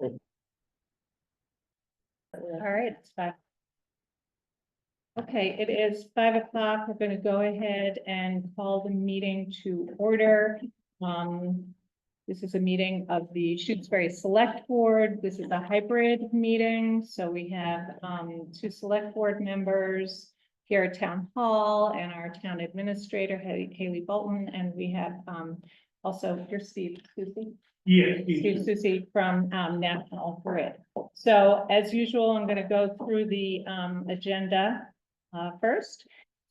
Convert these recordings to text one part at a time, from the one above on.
All right, it's 5. Okay, it is 5 o'clock. We're going to go ahead and call the meeting to order. This is a meeting of the Shutesbury Select Board. This is a hybrid meeting. So we have 2 Select Board members here at Town Hall and our Town Administrator, Haley Bolton, and we have also here Steve Susie. Yeah. Steve Susie from National Grid. So as usual, I'm going to go through the agenda first.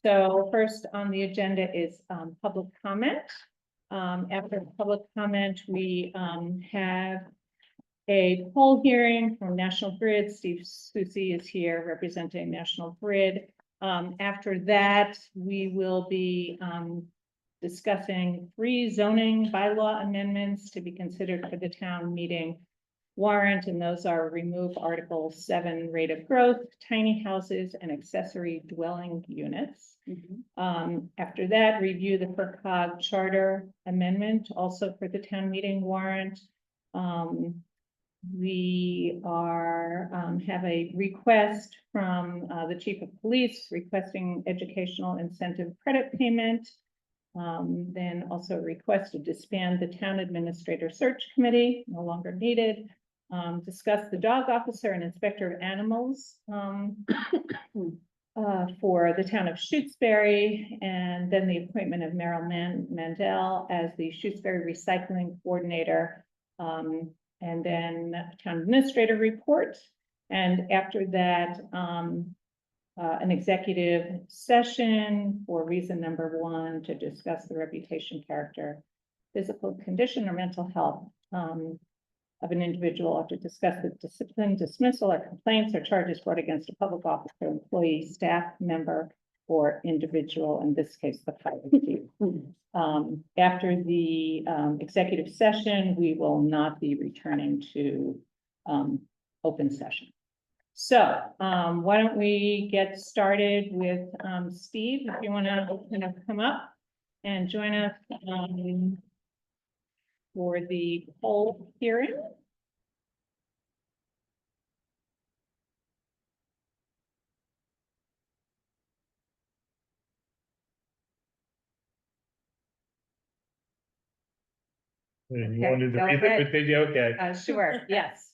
So first on the agenda is public comment. After public comment, we have a poll hearing from National Grid. Steve Susie is here representing National Grid. After that, we will be discussing 3 zoning bylaw amendments to be considered for the town meeting warrant, and those are remove Article 7 rate of growth, tiny houses, and accessory dwelling units. After that, review the FERCog charter amendment, also for the town meeting warrant. We have a request from the Chief of Police requesting educational incentive credit payment. Then also request to disband the Town Administrator Search Committee, no longer needed. Discuss the dog officer and inspector of animals for the town of Shutesbury, and then the appointment of Meryl Mandel as the Shutesbury Recycling Coordinator, and then Town Administrator report. And after that, an executive session for reason number 1 to discuss the reputation, character, physical condition, or mental health of an individual, or to discuss the discipline, dismissal, or complaints or charges brought against a public officer, employee, staff member, or individual, in this case, the fire chief. After the executive session, we will not be returning to open session. So why don't we get started with Steve, if you want to come up and join us for the poll hearing. You wanted to read it, did you? Okay. Sure, yes.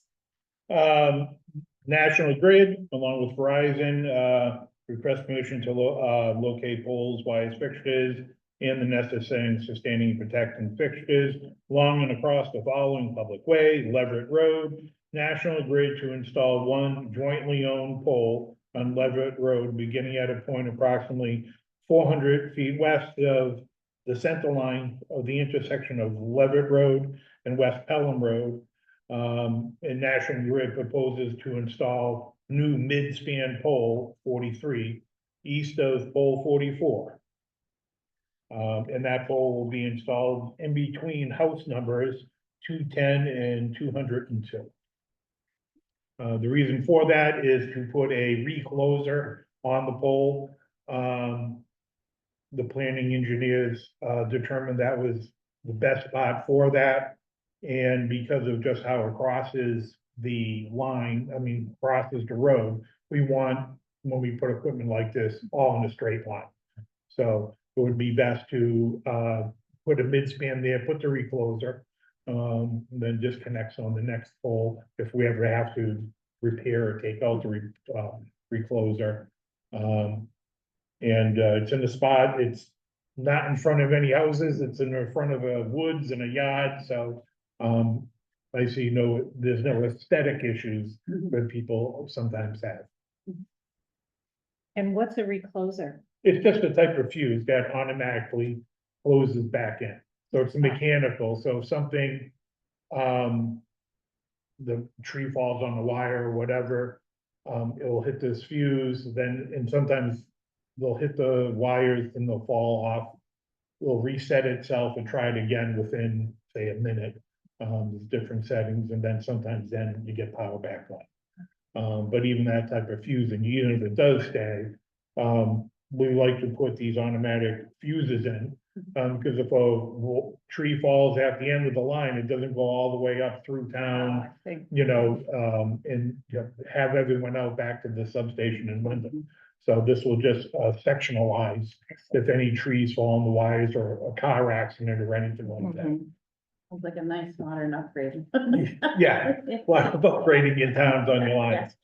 National Grid, along with Verizon, request permission to locate poles, wires, fixtures, and the necessary and sustaining and protecting fixtures along and across the following public way: Leverett Road. National Grid to install 1 jointly owned pole on Leverett Road, beginning at a point approximately 400 feet west of the center line of the intersection of Leverett Road and West Pelham Road. And National Grid proposes to install new mid-span pole 43 east of pole 44. And that pole will be installed in between house numbers 210 and 202. The reason for that is to put a recloser on the pole. The planning engineers determined that was the best spot for that. And because of just how it crosses the line, crosses the road, we want, when we put equipment like this, all in a straight line. So it would be best to put a midspan there, put the recloser, then just connects on the next pole if we ever have to repair or take out the recloser. It's in a spot, it's not in front of any houses, it's in the front of a woods and a yard, so I see there's no aesthetic issues that people sometimes have. And what's a recloser? It's just a type of fuse that automatically closes back in. So it's mechanical. So if something, the tree falls on the wire or whatever, it'll hit this fuse, and sometimes they'll hit the wires and they'll fall off. It'll reset itself and try it again within, say, a minute. There's different settings, and then sometimes you get power back on. But even that type of fuse, and even if it does stay, we like to put these automatic fuses in Because if a tree falls at the end of the line, it doesn't go all the way up through town, I think, and have everyone out back to the substation in Wyndham. So this will just sectionalize if any trees fall on the wires or a car accident or anything like that. mhm. Sounds like a nice modern upgrade. Yeah, a lot of upgrading in towns on your lines.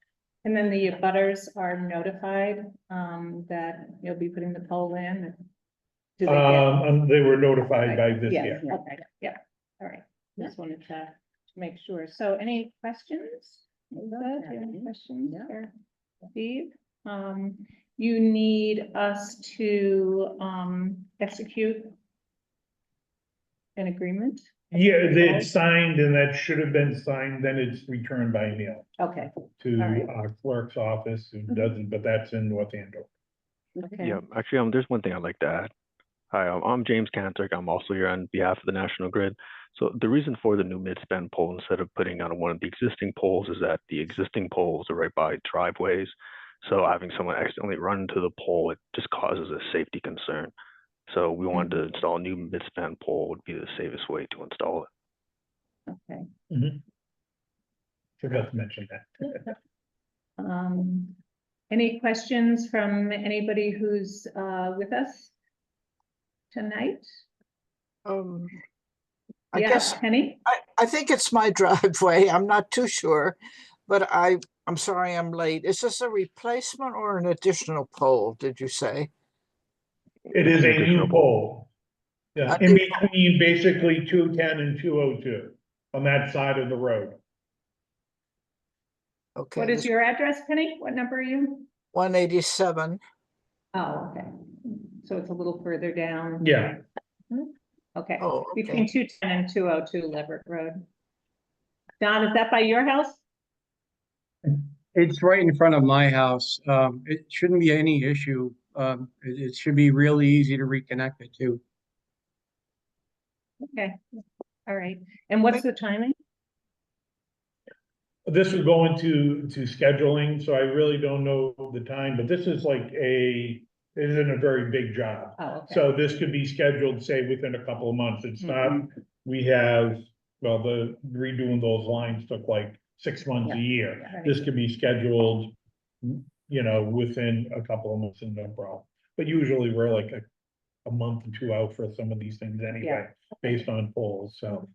And then the butters are notified, that you'll be putting the pole in? Do they get- And they were notified by this Yeah, year. okay, yeah, all right, just wanted to make sure. So any questions? Lisa, do you have any questions Yeah. for Steve? You need us to, execute an agreement? Yeah, it's signed and that should have been signed, then it's returned by mail Okay, to Alright. our clerk's office who doesn't, but that's in North Andover. okay. Yeah, actually, there's one thing I'd like to add. Hi, I'm James Cantor. I'm also here on behalf of the National Grid. So the reason for the new mid-span pole instead of putting on one of the existing poles is that the existing poles are right by driveways. So having someone accidentally run into the pole, it just causes a safety concern. So we wanted to install a new mid-span pole would be the safest way to install it. Okay. Forgot to mention that. Any questions from anybody who's with us tonight? I Yeah, guess, Penny? I think it's my driveway. I'm not too sure, but I'm sorry I'm late. Is this a replacement or an additional pole, did you say? It is a new Additional pole. Yeah, A in new between basically 210 and 202 on that side of the road. Okay. What is your address, Penny? What number are you? 187. Oh, okay. So it's a little further down. Yeah, Okay, Oh, between okay. 210 and 202 Leverett Road. Don, is that by your house? It's right in front of my house. It shouldn't be any issue. It should be really easy to reconnect it to. Okay, all right. And what's the timing? this would go into scheduling, so I really don't know the time, but this is like it isn't a very big job. Oh, okay. So this could be scheduled, say, within a couple of months. It's not, Mhm. we have, well, the redoing those lines took like 6 months, a year. Right. This could be scheduled, within a couple of months and no problem. But usually we're like a month or two out for some of these things anyway, based on polls, so.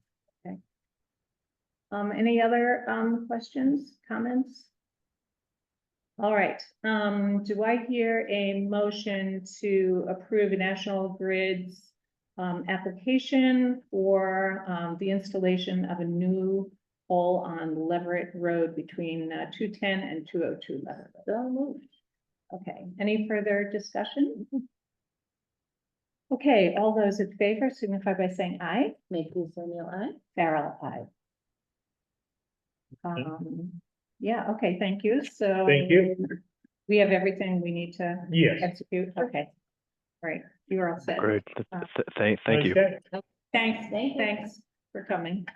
Any other questions, comments? All right, do I hear a motion to approve a National Grid's application for the installation of a new pole on Leverett Road between 210 and 202 Leverett? So moved. Okay, any further discussion? Okay, all those in favor signify by saying aye. Makepeace O'Neill, aye. Farrell, aye. Yeah, okay, thank you. So. Thank you. We have everything we need to Yes. execute. Okay. All right, you're all set. Great. Thank you. Okay. Thanks for coming.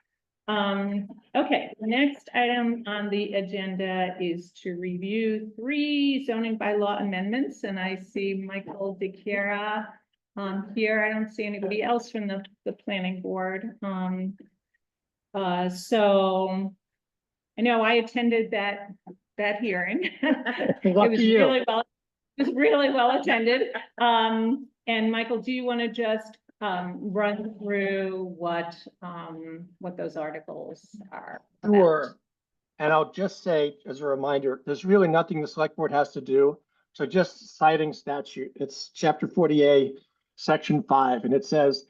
Okay, the next item on the agenda is to review 3 zoning bylaw amendments, and I see Michael DeCiara here. I don't see anybody else from the planning board. So I know I attended that hearing. It was really well attended. And Michael, do you want to just run through what those articles are about? Sure. And I'll just say, as a reminder, there's really nothing the select board has to do. So just citing statute, it's chapter 40A, section 5, and it says,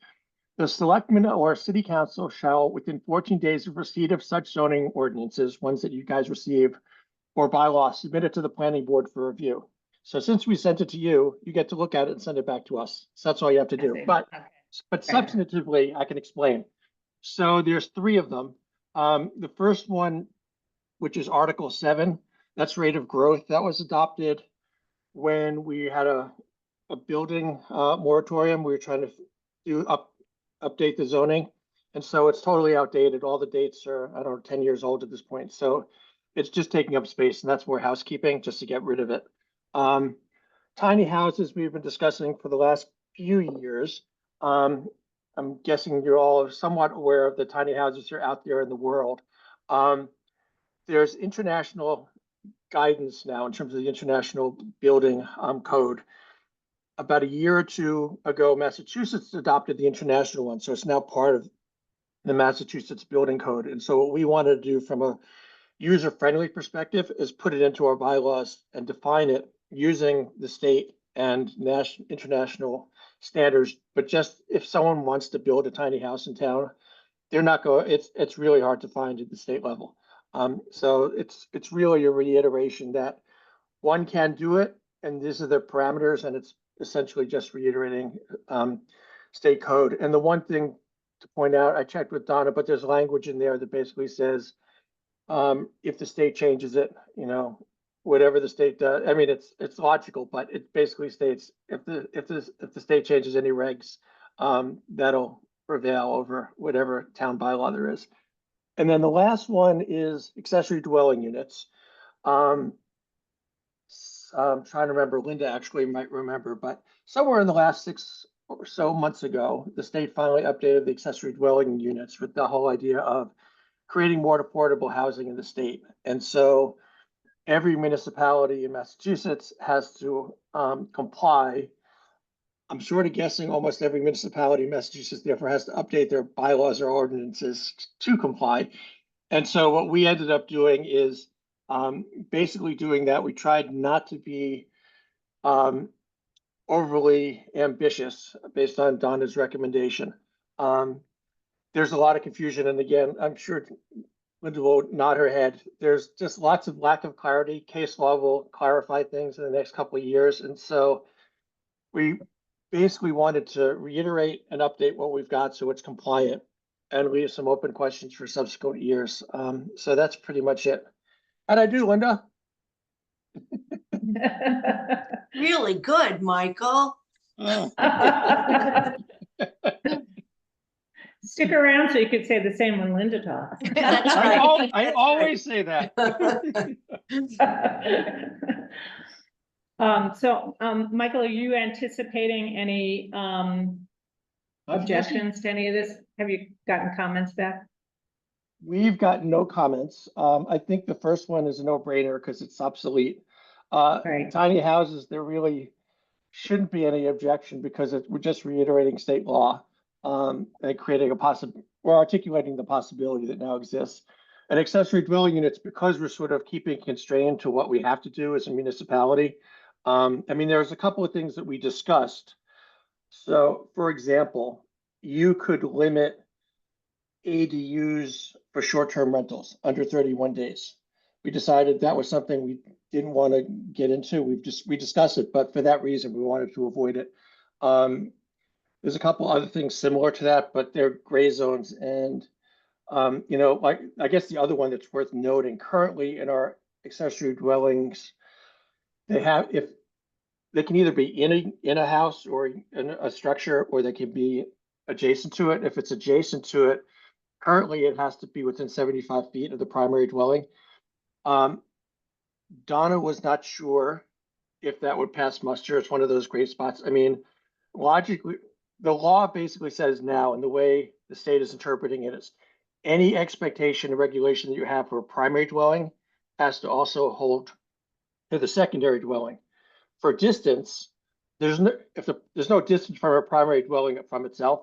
the selectmen or city council shall, within 14 days of receipt of such zoning ordinances, ones that you guys receive, or bylaw, submit it to the planning board for review. So since we sent it to you, you get to look at it and send it back to us. So that's all you have to do. But substantively, I can explain. So there's 3 of them. The first one, which is Article 7, that's rate of growth. That was adopted when we had a building moratorium. We were trying to update the zoning. And so it's totally outdated. All the dates are, I don't know, 10 years old at this point. So it's just taking up space, and that's more housekeeping just to get rid of it. Tiny houses we've been discussing for the last few years. I'm guessing you're all somewhat aware of the tiny houses that are out there in the world. There's international guidance now in terms of the international building code. About a year or two ago, Massachusetts adopted the international one, so it's now part of the Massachusetts building code. And so what we wanted to do from a user-friendly perspective is put it into our bylaws and define it using the state and national international standards. But just if someone wants to build a tiny house in town, they're not going, it's really hard to find at the state level. So it's really a reiteration that one can do it, and these are the parameters, and it's essentially just reiterating state code. And the one thing to point out, I checked with Donna, but there's language in there that basically says, if the state changes it, you know, whatever the state does, I mean, it's logical, but it basically states if the state changes any regs, that'll prevail over whatever town bylaw there is. And then the last one is accessory dwelling units. I'm trying to remember, Linda actually might remember, but somewhere in the last 6 or so months ago, the state finally updated the accessory dwelling units with the whole idea of creating more affordable housing in the state. And so every municipality in Massachusetts has to comply. I'm sort of guessing almost every municipality in Massachusetts therefore has to update their bylaws or ordinances to comply. And so what we ended up doing is basically doing that. We tried not to be overly ambitious based on Donna's recommendation. There's a lot of confusion. And again, I'm sure Linda will nod her head. There's just lots of lack of clarity. Case law will clarify things in the next couple of years. And so we basically wanted to reiterate and update what we've got so it's compliant and leave some open questions for subsequent years. So that's pretty much it. How'd I do, Linda? Really good, Michael. Oh. Stick around so you could say the same when Linda talks. That's right. I always say that. Michael, are you anticipating any objections to any of this? Have you gotten comments back? We've got no comments. I think the first one is a no-brainer because it's obsolete. Tiny houses, there really shouldn't be any objection because we're just reiterating state law and creating we're articulating the possibility that now exists. And accessory dwelling units, because we're sort of keeping constrained to what we have to do as a municipality. I mean, there's a couple of things that we discussed. So, for example, you could limit ADUs for short-term rentals under 31 days. We decided that was something we didn't want to get into. We discussed it, but for that reason, we wanted to avoid it. There's a couple other things similar to that, but they're gray zones. And, you know, like, I guess the other one that's worth noting, currently in our accessory dwellings, if they can either be in a house or in a structure, or they can be adjacent to it. If it's adjacent to it, currently it has to be within 75 feet of the primary dwelling. Donna was not sure if that would pass muster. It's one of those great spots. I mean, logically, the law basically says now, and the way the state is interpreting it is, any expectation or regulation that you have for a primary dwelling has to also hold to the secondary dwelling. For distance, there's no distance from a primary dwelling from itself.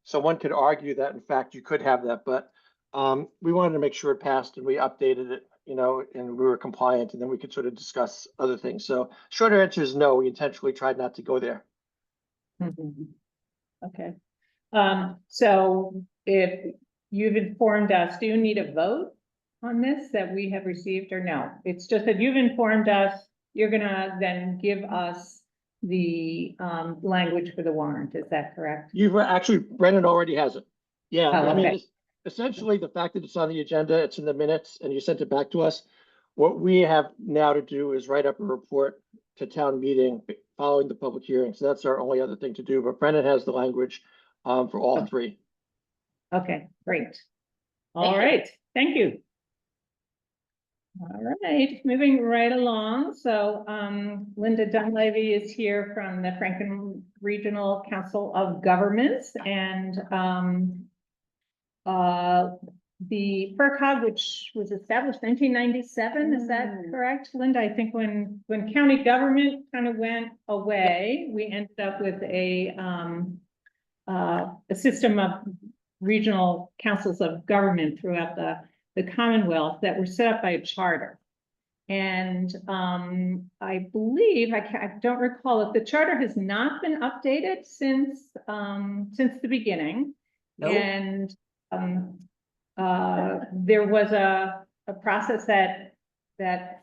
So one could argue that in fact you could have that, but we wanted to make sure it passed and we updated it, you know, and we were compliant, and then we could sort of discuss other things. So shorter answer is no, we intentionally tried not to go there. Okay. So if you've informed us, do you need a vote on this that we have received or no? It's just that you've informed us, you're gonna then give us the language for the warrant, is that correct? You've actually, Brennan already has it. Yeah, Oh, I mean, okay. essentially the fact that it's on the agenda, it's in the minutes, and you sent it back to us. What we have now to do is write up a report to town meeting following the public hearing. So that's our only other thing to do, but Brennan has the language for all three. Okay, great. Thank All you. right, thank you. All right, moving right along. So Linda Dunleavy is here from the Franklin Regional Council of Governments, and the FERCog, which was established 1997, is that correct, Linda? I think when county government kind of went away, we ended up with a system of regional councils of government throughout the Commonwealth that were set up by a charter. And I believe, I don't recall if the charter has not been updated since the beginning. Nope. And there was a process that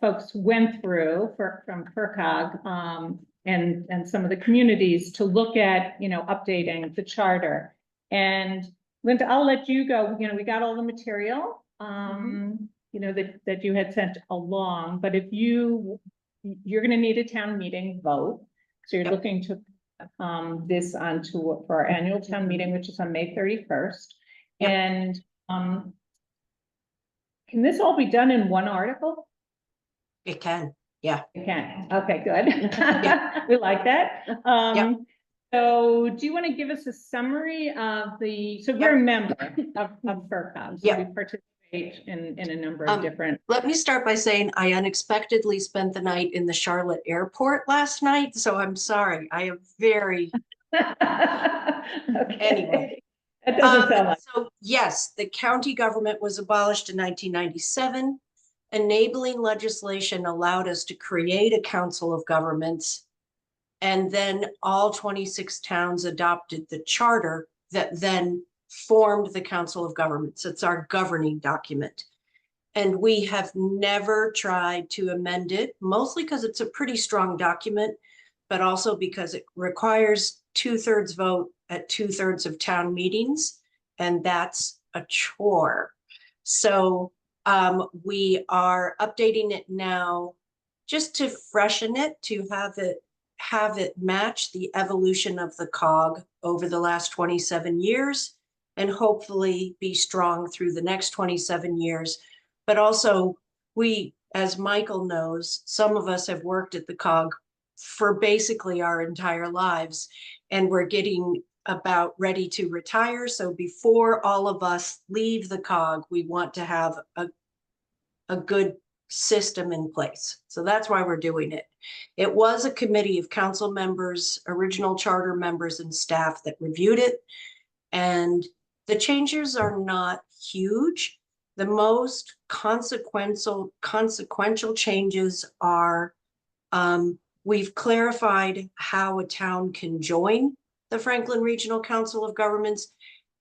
folks went through from FERCog and some of the communities to look at, updating the charter. And Linda, I'll let you go. We got all the material, that you had sent along, but if you're going to need a town meeting vote. So you're looking to this onto for our annual town meeting, which is on May 31st. And can this all be done in one article? It can, yeah. It can. Okay, good. We like that. So do you want to give us a summary of so we're a member of FERCog, so we participate in a number of different. Let me start by saying I unexpectedly spent the night in the Charlotte airport last night, so I'm sorry. I am very, anyway. That doesn't sound like. So yes, the county government was abolished in 1997. Enabling legislation allowed us to create a council of governments. And then all 26 towns adopted the charter that then formed the Council of Governments. It's our governing document. And we have never tried to amend it, mostly because it's a pretty strong document, but also because it requires 2/3 vote at 2/3 of town meetings, and that's a chore. So we are updating it now just to freshen it, to have it match the evolution of the COG over the last 27 years and hopefully be strong through the next 27 years. But also we, as Michael knows, some of us have worked at the COG for basically our entire lives, and we're getting about ready to retire. So before all of us leave the COG, we want to have a good system in place. So that's why we're doing it. It was a committee of council members, original charter members and staff that reviewed it. And the changes are not huge. The most consequential changes are we've clarified how a town can join the Franklin Regional Council of Governments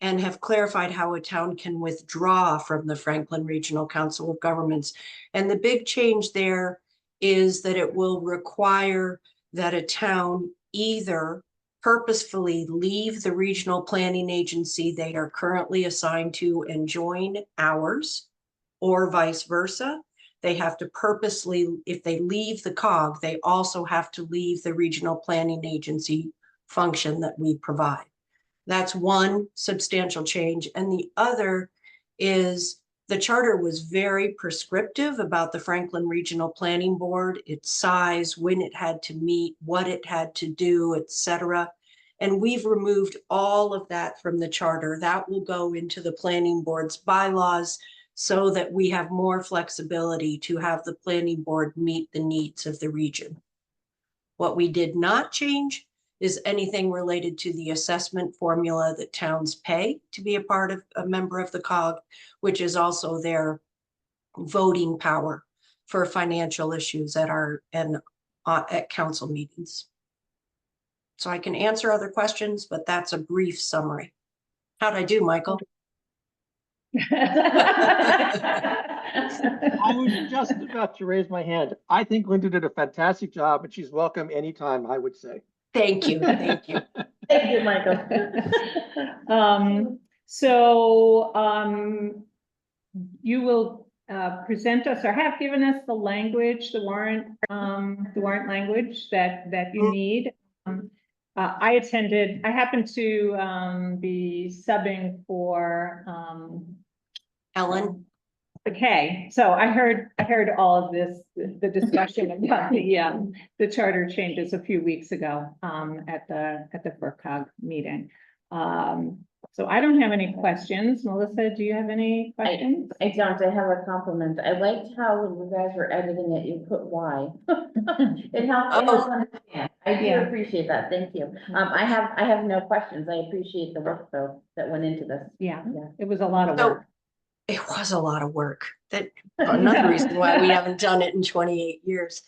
and have clarified how a town can withdraw from the Franklin Regional Council of Governments. And the big change there is that it will require that a town either purposefully leave the regional planning agency they are currently assigned to and join ours, or vice versa. They have to purposely, if they leave the COG, they also have to leave the regional planning agency function that we provide. That's one substantial change. And the other is the charter was very prescriptive about the Franklin Regional Planning Board, its size, when it had to meet, what it had to do, etc. And we've removed all of that from the charter. That will go into the planning board's bylaws so that we have more flexibility to have the planning board meet the needs of the region. What we did not change is anything related to the assessment formula that towns pay to be a member of the COG, which is also their voting power for financial issues at council meetings. So I can answer other questions, but that's a brief summary. How'd I do, Michael? I was just about to raise my hand. I think Linda did a fantastic job, and she's welcome anytime, I would say. Thank you, thank you. Thank you, Michael. You will present us or have given us the language, the warrant language that you need. I happened to be subbing for Ellen? Okay, so I heard all of this, the discussion about the charter changes a few weeks ago, at the FERCog meeting. So I don't have any questions. Melissa, do you have any questions? I don't, I have a compliment. I liked how when you guys were editing it, you put why. It helps understand. I do Yeah. appreciate that. Thank you. I have no questions. I appreciate the work though that went into this. Yeah, Yeah. it was a lot of So- work. It was a lot of work. That another reason why we haven't done it in 28 years.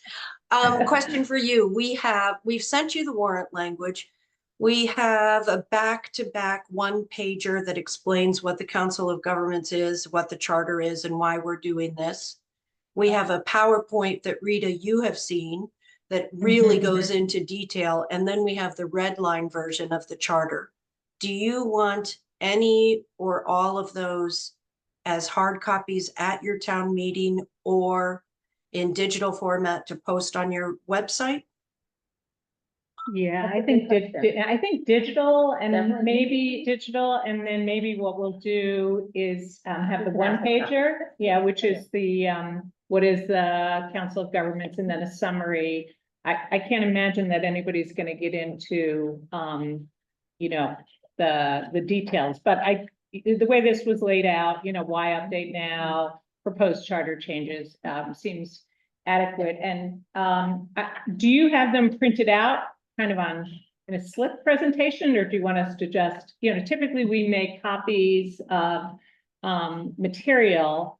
Question for you. We've sent you the warrant language. We have a back-to-back one pager that explains what the Council of Governments is, what the charter is, and why we're doing this. We have a PowerPoint that Rita, you have seen that really goes into detail. And then we have the red line version of the charter. Do you want any or all of those as hard copies at your town meeting or in digital format to post on your website? Yeah, That's I a think, good question. I think digital and Definitely. maybe digital, and then maybe what we'll do is have the Just one have it. pager, yeah, which is the what is the Council of Governments, and then a summary. I can't imagine that anybody's gonna get into you know, the details, but the way this was laid out, you know, why update now, proposed charter changes seems adequate. And do you have them printed out kind of in a slip presentation, or do you want us to just, you know, typically we make copies of material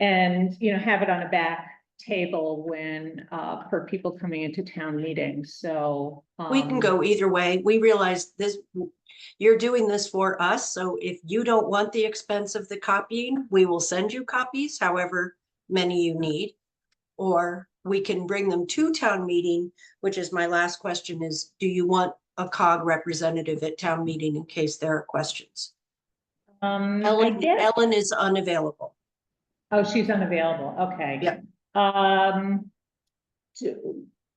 and, you know, have it on a back table when for people coming into town meetings. So We can go either way. We realize this, you're doing this for us. So if you don't want the expense of the copying, we will send you copies, however many you need. Or we can bring them to town meeting, which is my last question is, do you want a COG representative at town meeting in case there are questions? I Ellen guess, is unavailable. oh, she's unavailable. Okay. Yep.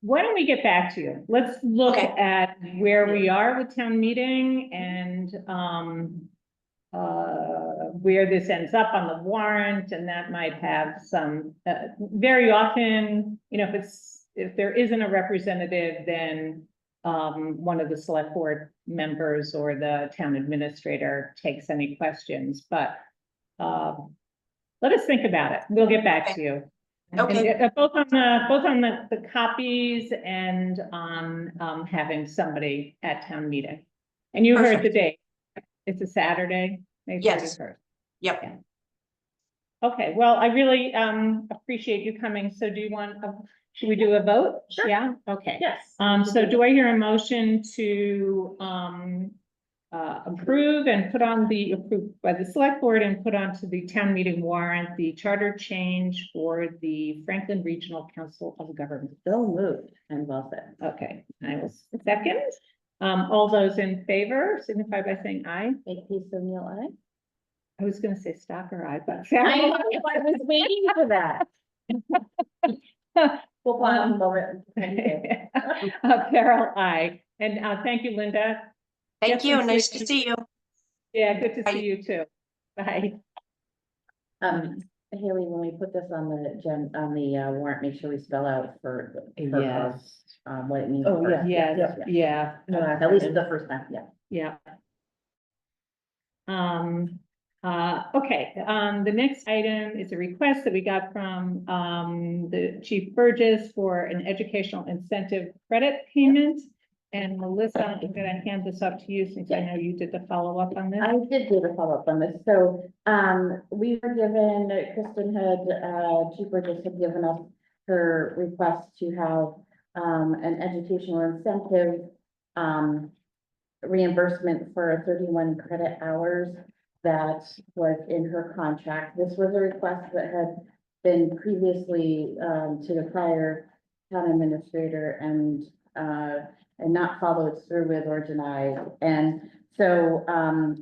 Why don't we get back to you? Let's look Okay. at where we are with town meeting and where this ends up on the warrant, and that might have some, very often, you know, if there isn't a representative, then one of the select board members or the town administrator takes any questions, but let us think about it. We'll get back to you. Okay. And, both on the copies and on having somebody at town meeting. And you heard the Perfect. date. It's a Saturday, May Yes. 31st. Yep. Okay, well, I really appreciate you coming. So do you want, should we do a vote? Sure. Yeah, okay. Yes. So do I hear a motion to approve and put on the, approved by the select board and put onto the town meeting warrant, the charter change for the Franklin Regional Council of Governments? So moved and well said. Okay, I will second. All those in favor signify by saying aye. Makepeace O'Neill, aye. I was gonna say Stocker aye, but. I was waiting for that. We'll plan on moment. Farrell, aye. And thank you, Linda. Thank Yes, you. and Nice Tracy. to see you. Yeah, good to Bye. see you too. Bye. Haley, when we put this on the warrant, make sure we spell out for Yes. what it means. Oh, first. yes, yeah. At least the first time, yeah. Yeah. Okay, the next item is a request that we got from, the Chief Burgess for an educational incentive credit payment. And Melissa, I'm gonna hand this off to you since I know you did the follow-up on this. I did do the follow-up on this, so, we were given, Kristen had, Chief Burgess had given us her request to have, an educational incentive, reimbursement for 31 credit hours that was in her contract. This was a request that had been previously, to the prior town administrator and not followed through with or denied. And so,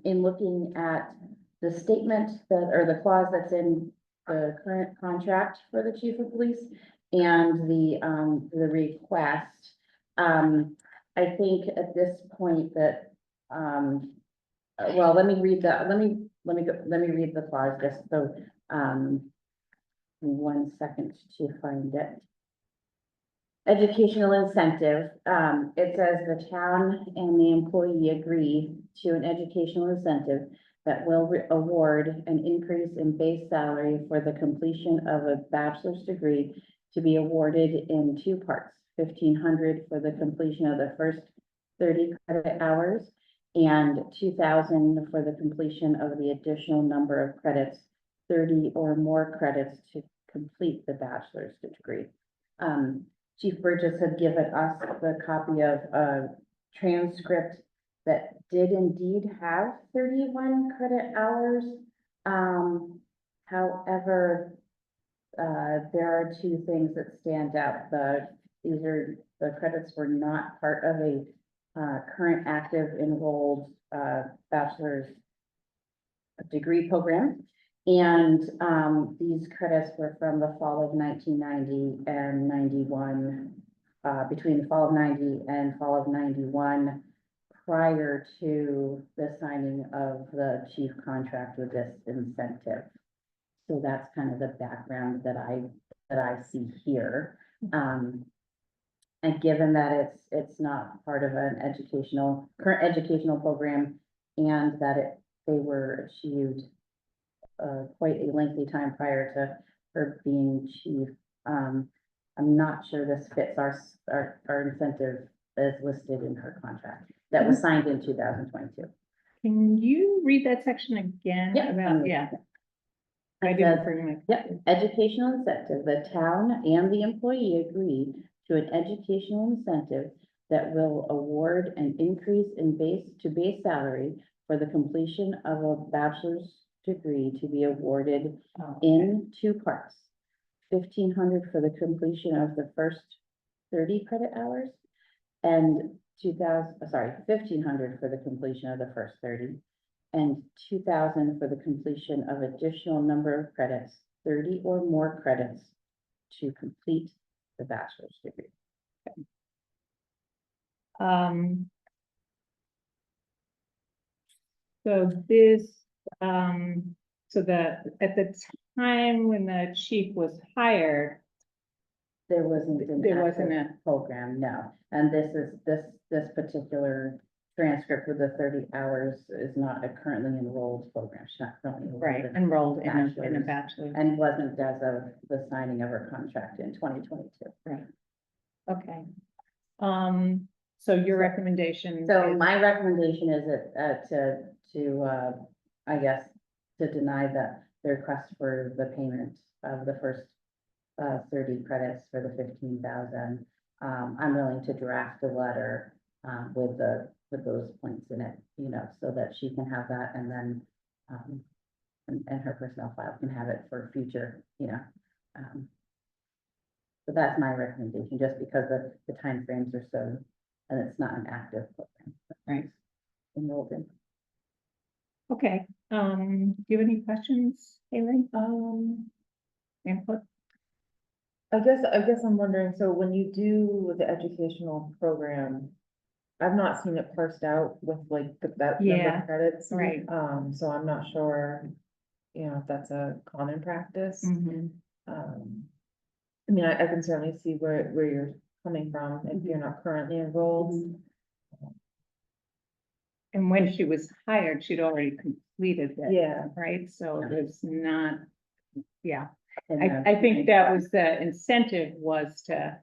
in looking at the statement that, or the clause that's in the current contract for the chief of police and the request, I think at this point that, well, let me read the clause just so, Give me 1 second to find it. Educational incentive, it says the town and the employee agree to an educational incentive that will award an increase in base salary for the completion of a bachelor's degree to be awarded in 2 parts, 1,500 for the completion of the first 30 credit hours and 2,000 for the completion of the additional number of credits, 30 or more credits to complete the bachelor's degree. Chief Burgess had given us the copy of a transcript that did indeed have 31 credit hours. However, there are 2 things that stand out. The credits were not part of a current active enrolled bachelor's degree program. And these credits were from the fall of 1990 and 91, between the fall of 90 and fall of 91, prior to the signing of the chief contract with this incentive. So that's kind of the background that I see here. And given that it's not part of an current educational program, and that they were achieved quite a lengthy time prior to her being chief. I'm not sure this fits our incentive as listed in her contract that was signed in 2022. Can you read that section again? Yeah. About, yeah. I It didn't says, bring my. Yep, educational incentive, the town and the employee agree to an educational incentive that will award an increase in base salary for the completion of a bachelor's degree to be awarded in 2 parts. 1,500 for the completion of the first 30 credit hours and 1,500 for the completion of the first 30 and 2,000 for the completion of additional number of credits, 30 or more credits to complete the bachelor's degree. So this, so that at the time when the chief was hired, There wasn't There wasn't active program, no. And this particular transcript with the 30 hours is not a currently enrolled program. She's not currently enrolled in a Bachelor's. bachelor's. and wasn't as of the signing of her contract in 2022. Okay. So your recommendation. So is- my recommendation is I guess, to deny the request for the payment of the first 30 credits for the 15,000. I'm willing to draft a letter with those points in it, so that she can have that, and then and her personnel file can have it for future, So that's my recommendation, just because the timeframes are so, and it's not an active program. Right. Enrolled in. Okay, do you have any questions, Haley? Input? I guess I'm wondering, so when you do the educational program, I've not seen it parsed out with like that number Yeah, of credits. right. So I'm not sure, if that's a common practice. Mhm. I mean, I can certainly see where you're coming from if you're not currently enrolled. And when she was hired, she'd already completed it. Yeah. Right, so it was not, yeah, And, I think that was the incentive was to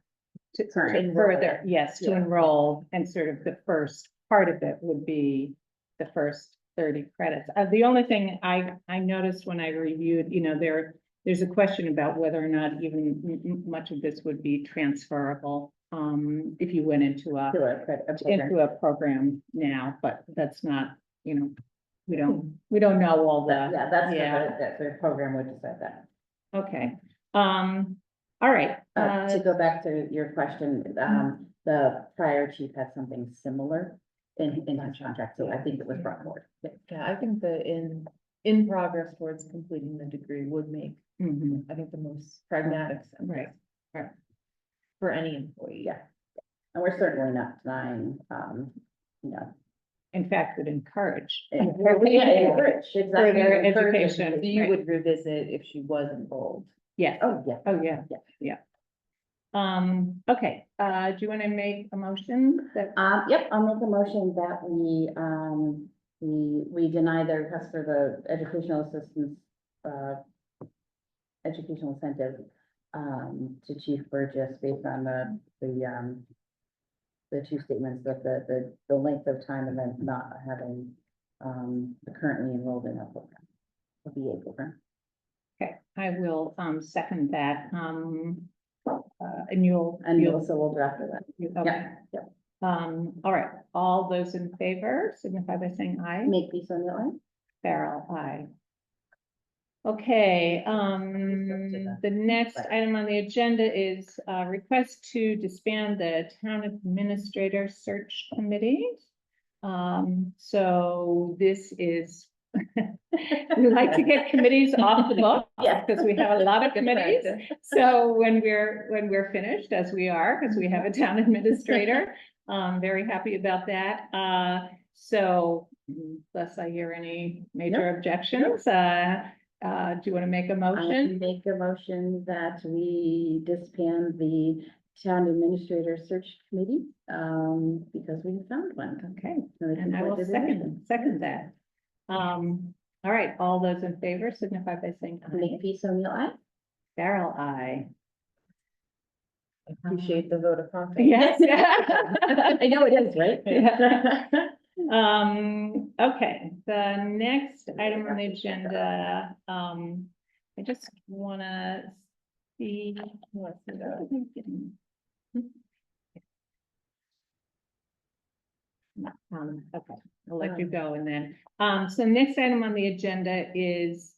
Current. further, yes, to Yeah. enroll, and sort of the first part of it would be the first 30 credits. The only thing I noticed when I reviewed, there's a question about whether or not even much of this would be transferable, if you went into a program now, but that's not, we don't know all that. Yeah, that's Yeah. the program would decide that. Okay, all right. To go back to your question, the prior chief had something similar in his contract, so I think it was brought forward. Yeah, I think the in progress towards completing the degree would make, Mhm, I think, the most pragmatic sense. Right. For any employee. Yeah. And we're certainly not denying, In fact, would encourage. encourage, exactly. Further encourage education. So you Right. would revisit if she was enrolled. Yes, Oh, yeah. oh, yeah, yeah. Okay, do you want to make a motion that, Yep, I'll make a motion that we deny the request for the educational assistance, educational incentive, to Chief Burgess based on the two statements that the length of time and then not having, currently enrolled in a program, a VA program. okay, I will, second that, and you'll. And Melissa will draft that. Okay. Yeah. All right, all those in favor signify by saying aye. Make peace on that one. Farrell, aye. Okay, the next item on the agenda is request to disband the town administrator search committee. So this is, we like to get committees off the book. Yeah. Because we have a lot of committees. So when we're finished, as we are, because we have a town administrator, very happy about that. So unless I hear any major objections, do you want to make a I motion? make a motion that we disband the town administrator search committee, because we found one. Okay, So we can and I will put it in. second that. All right, all those in favor signify by saying aye. Make peace on the eye. Farrell, aye. Appreciate the vote of confidence. Yes. I know it is, right? Yeah. Okay, the next item on the agenda, I just wanna see. Okay, I'll let you go and then, so next item on the agenda is,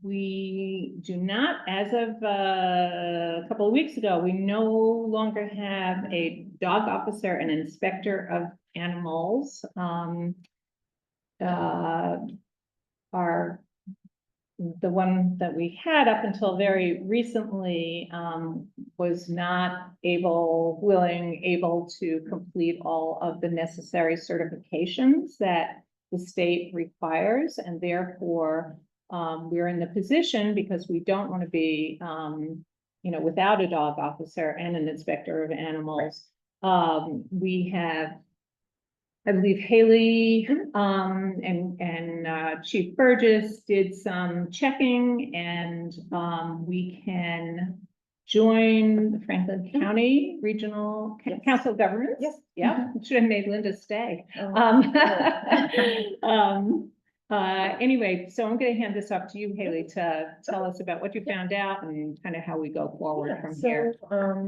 we do not, as of a couple of weeks ago, we no longer have a dog officer and inspector of animals. The one that we had up until very recently, was not able to complete all of the necessary certifications that the state requires, and therefore, we're in the position, because we don't want to be, without a dog officer and an inspector of animals. We have, I believe Haley, and Chief Burgess did some checking, and, we can join the Franklin County Regional Council of Governments. Yes. Yeah, should have made Linda stay. Anyway, so I'm gonna hand this off to you, Haley, to tell us about what you found out and kind of how we go forward from here.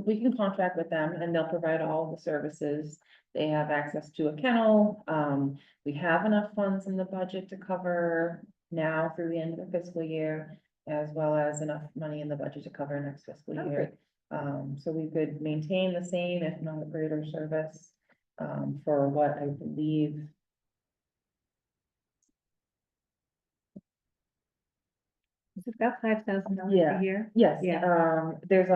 We can contract with them and they'll provide all the services. They have access to a kennel. We have enough funds in the budget to cover now through the end of the fiscal year, as well as enough money in the budget to cover next fiscal year. So we could maintain the same, if not greater service, for what I believe. Is it about $5,000 Yeah. a year? Yes, Yeah. there's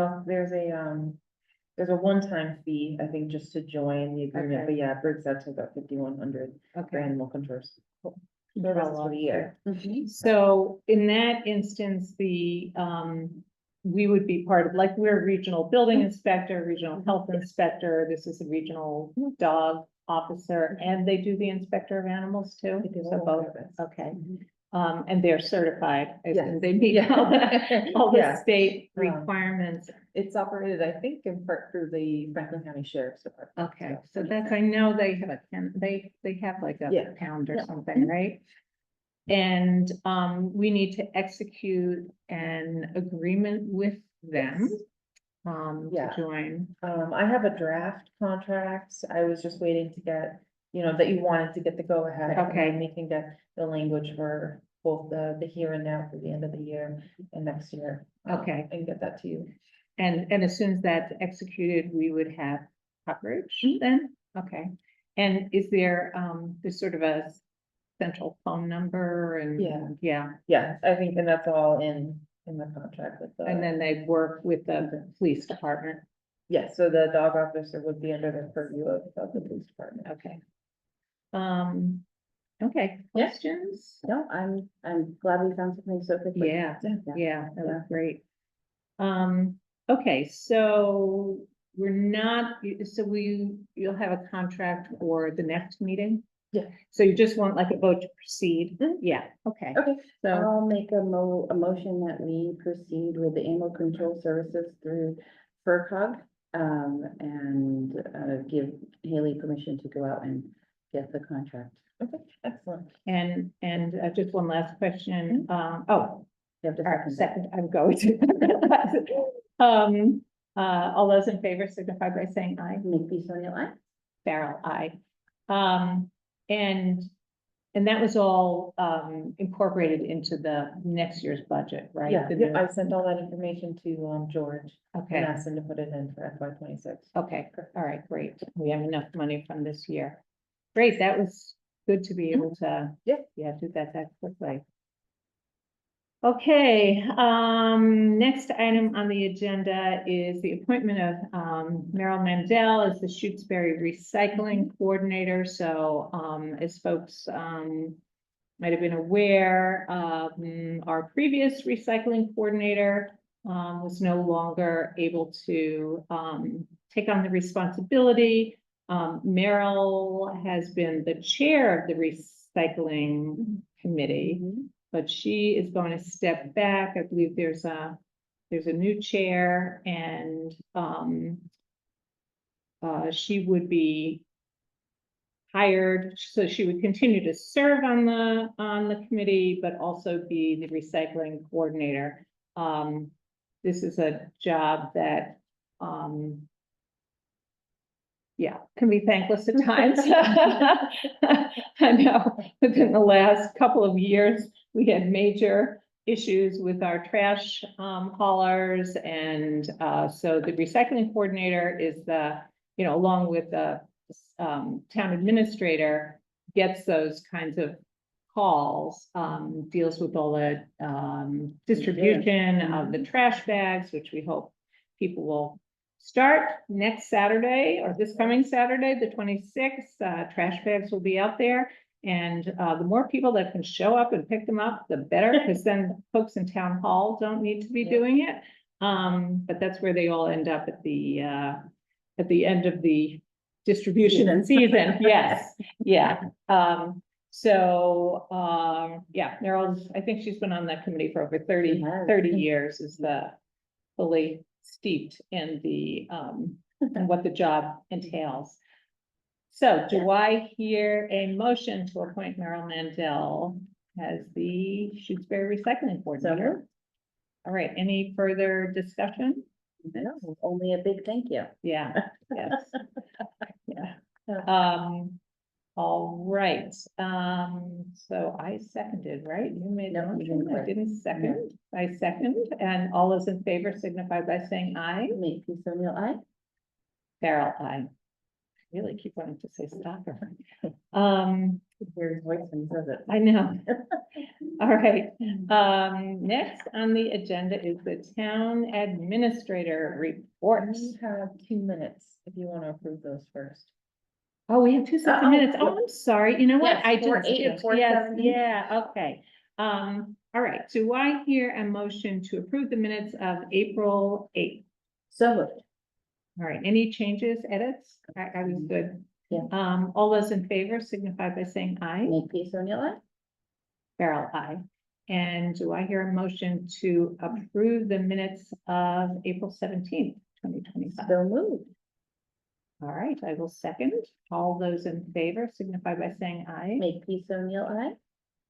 a one-time fee, I think, just to join the agreement, Okay. but yeah, it breaks out to about 5,100 for Okay. animal controls. Services for the year. So in that instance, we would be part of, like, we're regional building inspector, regional health inspector, this is a regional dog officer, and they do the inspector of animals too? They do So all both, service. okay. And they're certified, I assume Yes. they meet Yeah. all the Yeah. state Um, requirements. It's operated, I think, in part through the Franklin County Sheriff's Department. Okay, so that's, I know they have they have like a Yeah. pound or Yeah. something, right? And, we need to execute an agreement with them, to Yeah. join. I have a draft contract. I was just waiting to get, that you wanted to get the go-ahead. and Okay. then we can get the language for both the here and now for the end of the year and next year. Okay. And get that to you. And as soon as that's executed, we would have coverage Mhm. then? Okay. And is there, there's sort of a central phone number and? Yeah. Yeah, I think, and that's all in the contract with the. And then they work with the police department? Yeah, so the dog officer would be under the purview of the police department. Okay. Okay, Yeah. questions? No, I'm glad we found something so quickly. Yeah, yeah, that was Yeah. great. Okay, so we're not, you'll have a contract for the next meeting? Yeah. So you just want like a vote to proceed? Mhm. Yeah, okay. Okay, So, I'll make a motion that we proceed with the animal control services through FERCog. And give Haley permission to go out and get the contract. Okay, excellent. and just one last question, oh, You have to all right, second that. second, I'm going to. All those in favor signify by saying aye. Make Sonia aye. Farrell, aye. And that was all, incorporated into the next year's budget, right? Yeah, The yeah, new- I sent all that information to, George and Okay, asked him to put it in for FY 26. okay, all right, great. We have enough money from this year. Great, that was good to be able to. Yeah. Yeah, do that quickly. Okay, next item on the agenda is the appointment of, Merrill Mandel as the Shutesbury Recycling Coordinator. So, as folks, might have been aware, our previous recycling coordinator, was no longer able to, take on the responsibility. Merrill has been the chair of the recycling committee, but she is going to step back. I believe there's a new chair, and she would be hired, so she would continue to serve on the committee, but also be the recycling coordinator. This is a job that yeah, can be thankless at times. I know within the last couple of years, we had major issues with our trash haulers, and so the recycling coordinator is the, along with the town administrator, gets those kinds of calls, deals with all the distribution of the trash bags, which we hope people will start next Saturday, or this coming Saturday, the 26th. Trash bags will be out there, and the more people that can show up and pick them up, the better, because then folks in town hall don't need to be doing it. But that's where they all end up at the end of the distribution and season. Yes, yeah. Yeah, Meryl's, I think she's been on that committee for over 30 years, is the fully steeped in the, and what the job entails. So do I hear a motion to appoint Merrill Mandel as the Shutesbury Recycling Coordinator? All right, any further discussion? No, only a big thank you. Yeah, yes. Yeah. All right, so I seconded, right? You made the No, you motion, didn't. I didn't second, I second, and all those in favor signify by saying aye. Make Sonia aye. Farrell, aye. Really keep wanting to say stalker. Hear his voice when he says it. I know. All right, next on the agenda is the town administrator reports. We have 2 minutes if you want to approve those first. Oh, we have 2 sets of Oh, minutes. Oh, I'm sorry. You know what? Yes, I 4:08 just and skipped. 4:17. Yes, yeah, okay. All right. Do I hear a motion to approve the minutes of April 8th? So moved. All right. Any changes, edits? I was good. Yeah. All those in favor signify by saying aye. Make Sonia aye. Farrell, aye. And do I hear a motion to approve the minutes of April 17th, 2025? So moved. All right, I will second. All those in favor signify by saying aye. Make Sonia aye.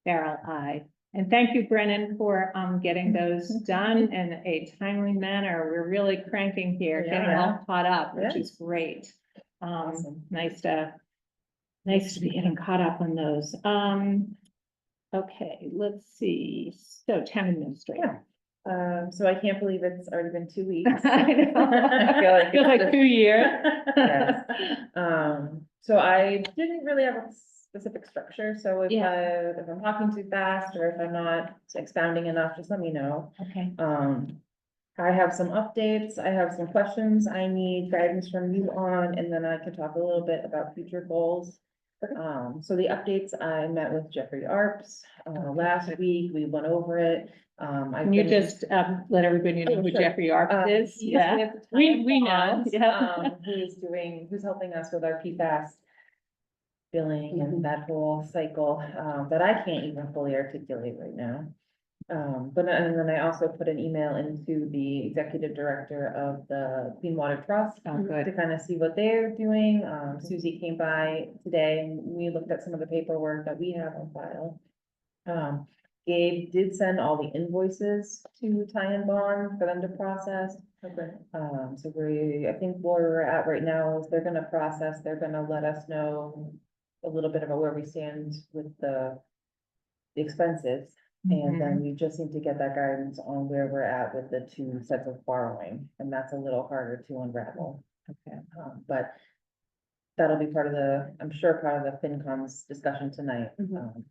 Farrell, aye. And thank you, Brennan, for getting those done in a timely manner. We're really cranking here, getting all caught up, which is great. Awesome. Nice to be getting caught up on those. Okay, let's see. So town administrator. So I can't believe it's already been 2 weeks. I know. I feel like Feels it's like just- 2 years. Yes. So I didn't really have a specific structure, so if Yeah. if I'm talking too fast or if I'm not expounding enough, just let me know. Okay. I have some updates, I have some questions I need guidance from you on, and then I can talk a little bit about future goals. So the updates, I met with Jeffrey Arps, last week, we went over it. Can you just, let everybody know who sure. Jeffrey Arp is? Yeah, we know, yeah. Who's helping us with our PFAS billing and that whole cycle, that I can't even fully articulate right now. And then I also put an email into the executive director of the Clean Water Trust Oh, good. to kind of see what they're doing. Susie came by today and we looked at some of the paperwork that we have on file. Gabe did send all the invoices to Tie and Bond for them to process. Okay. So I think where we're at right now is they're gonna process, they're gonna let us know a little bit about where we stand with the expenses. And then we just need to get that guidance on where we're at with the 2 sets of borrowing, and that's a little harder to unravel. Okay. But that'll be part of I'm sure part of the FinCom's discussion tonight. So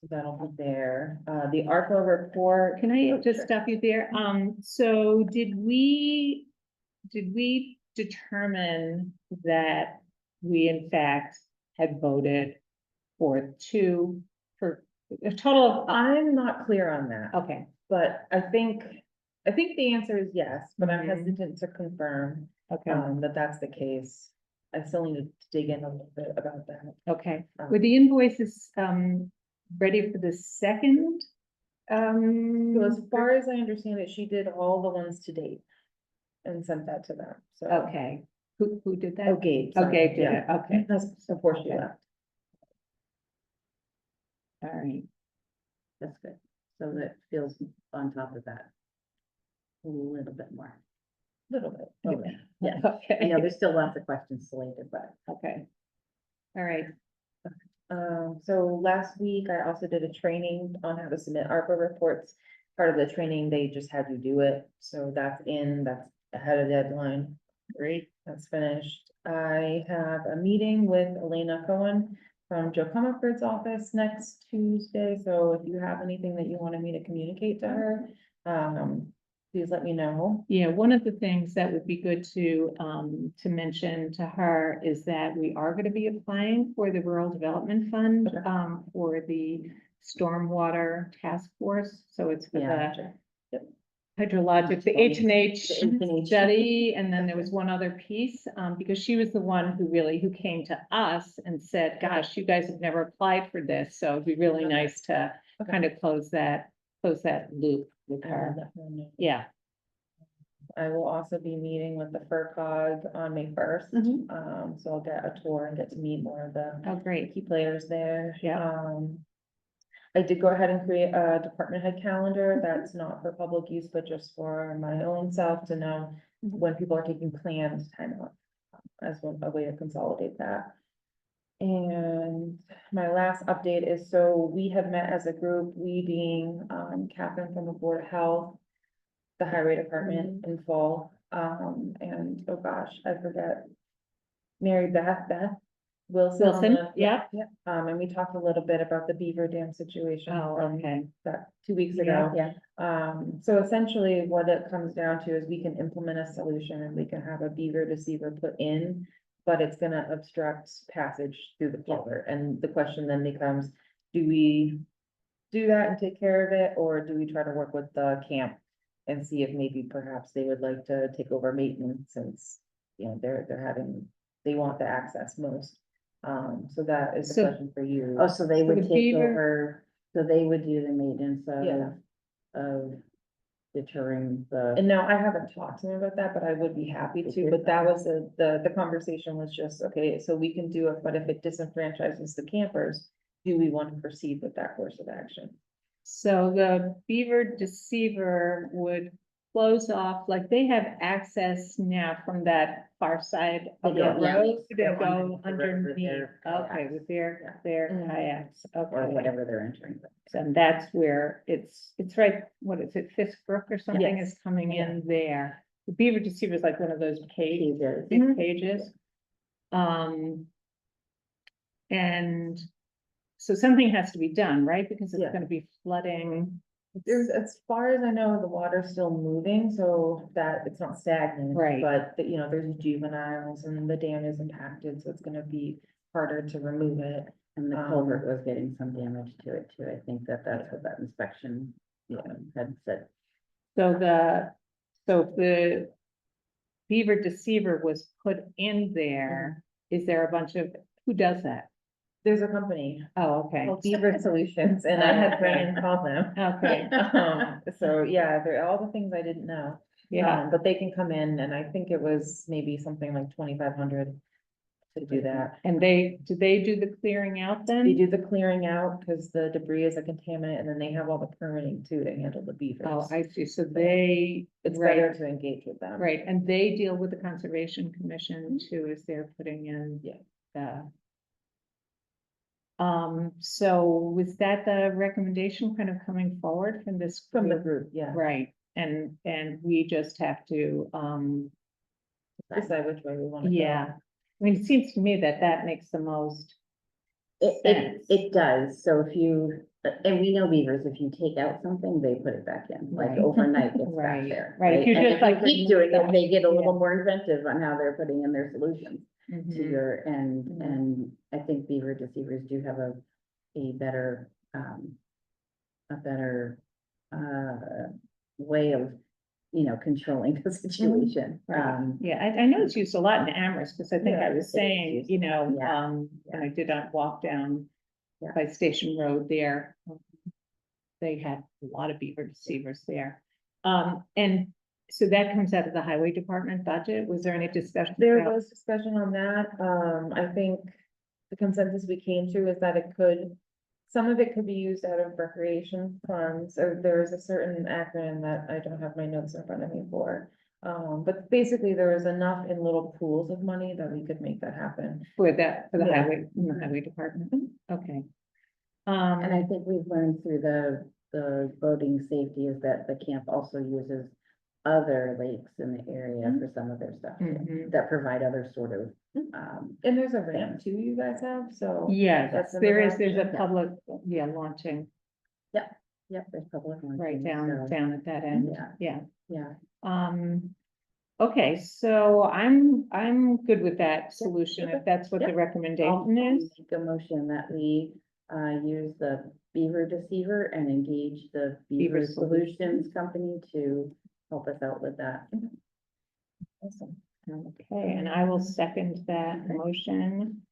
that'll be there. The ARPA report. Can I Oh, just sure. stop you there? So did we determine that we in fact had voted for a total of, I'm not clear on that, okay, but I think the answer is yes, but I'm Mhm. hesitant to confirm, okay, that that's the case. I still need to dig in a little bit about that. okay. Were the invoices, ready for the second? So as far as I understand it, she did all the ones to date and sent that to them, so. Okay, who did that? Oh, Gabe. Oh, sorry, Gabe did yeah. it, okay, That's before she Okay. left. all right. That's good. So that feels on top of that. A little bit more. Little bit. Okay. Yeah. Okay. I know there's still lots of questions slated, but Okay. All right, So last week I also did a training on how to submit ARPA reports. Part of the training, they just had you do it, so that's ahead of deadline. great. That's finished. I have a meeting with Elena Cohen from Joe Comerford's office next Tuesday, so if you have anything that you wanted me to communicate to her, please let me know. Yeah, one of the things that would be good to mention to her is that we are gonna be applying for the Rural Development Fund, Okay. for the Stormwater Task Force, so it's for Yeah. the hydrologic, the H&H The H&H. study, and then there was one other piece, because she was the one who came to us and said, gosh, you guys have never applied for this, so it'd be really Okay. nice to Okay. kind of close that loop with I will her. let her know. Yeah. I will also be meeting with the FERCog on May 1st. Mhm. So I'll get a tour and get to meet more of the Oh, great. key players there. Yeah. I did go ahead and create a department head calendar that's not for public use, but just for my own self to know Mhm. when people are taking planned time off as a way to consolidate that. And my last update is, so we have met as a group, we being, Catherine from the Board of Health, the Highway Department in fall, and, oh gosh, I forget. Mary Beth Wilson. on Wilson, the- yeah. And we talked a little bit about the Beaver Dam situation. Oh, from okay. That 2 weeks Yeah. ago. So essentially what it comes down to is we can implement a solution and we can have a beaver deceiver put in, but it's gonna obstruct passage through the culvert. And the question then becomes, do we do that and take care of it, or do we try to work with the camp and see if maybe perhaps they would like to take over maintenance since, they want the access most. So that is the So- question for you. oh, so they So would the take beaver- over, so they would do the maintenance Yeah. of deterring the. And now I haven't talked to him about that, but I would be happy to, but that was the conversation was just, okay, so we can do it, but if it disenfranchises the campers, do we want to proceed with that course of action? So the beaver deceiver would close off, like they have access now from that far side of the They go, yeah, road to go go underneath the road with underneath. their Okay, kayaks. with their Mhm. kayaks, Or okay. whatever they're entering. And that's where it's right, what is it, Fisk Brook or something Yes. is coming in there. The beaver deceiver is like one of those cages, Cages. big Mhm. cages. And so something has to be done, right? Because it's Yeah. gonna be flooding. As far as I know, the water's still moving, so that it's not stagnant. Right. But, there's juveniles and the dam is impacted, so it's gonna be harder to remove it. And the culvert was getting some damage to it too. I think that's what that inspection, had said. So the beaver deceiver was put in there. Is there a bunch of, who does that? There's a company Oh, okay. called Beaver Solutions, and I had Brian call them. Okay. So yeah, they're all the things I didn't know. Yeah, But they can come in, and I think it was maybe something like 2,500 to do that. and do they do the clearing out then? They do the clearing out because the debris is a contaminant, and then they have all the permitting too to handle the beavers. Oh, I see. So they, It's right. better to engage with them. Right, and they deal with the Conservation Commission too, as they're putting in. Yeah. The. So was that the recommendation kind of coming forward from this? From the group? group, yeah. Right, and we just have to, Decide which way we want to go. yeah. I mean, it seems to me that that makes the most It sense. does. So if you, and we know beavers, if you take out something, they put it back in, like Right. overnight, it's back Right, there. right. If you And just, like, keep remove doing that, it, they get a yeah. little more inventive on how they're putting in their solutions to Mhm. your, and, Mhm. and I think beaver deceivers do have a better, way of, controlling the situation. Right. Yeah, I know it's used a lot in Amherst, because I think Yeah, I was it is saying, used. you know, Yeah. when I did not walk down Yeah. by Station Road there. They had a lot of beaver deceivers there. And so that comes out of the highway department budget. Was there any discussion? There about- was discussion on that. I think the consensus we came to is that some of it could be used out of recreation funds, or there is a certain acronym that I don't have my notes in front of me for. But basically there was enough in little pools of money that we could make that happen. For the Yeah. Mm-hmm. highway, in the highway department? Okay. And I think we've learned through the boating safety is that the camp also uses other lakes in the area for some of their stuff. too, Mhm. That provide other sort of, And there's a ramp too you guys have, so. Yes, That's there's another a option. public, launching yep, there's public. ones, right so, down at that end. Yeah. Yeah. Yeah, Okay, so I'm good with that solution, if okay. that's what the Yep. I'll recommendation is. make a motion that we, use the beaver deceiver and engage the Beaver Beaver Solutions. Solutions company to help us out with that. Awesome. Okay, and I will second that motion.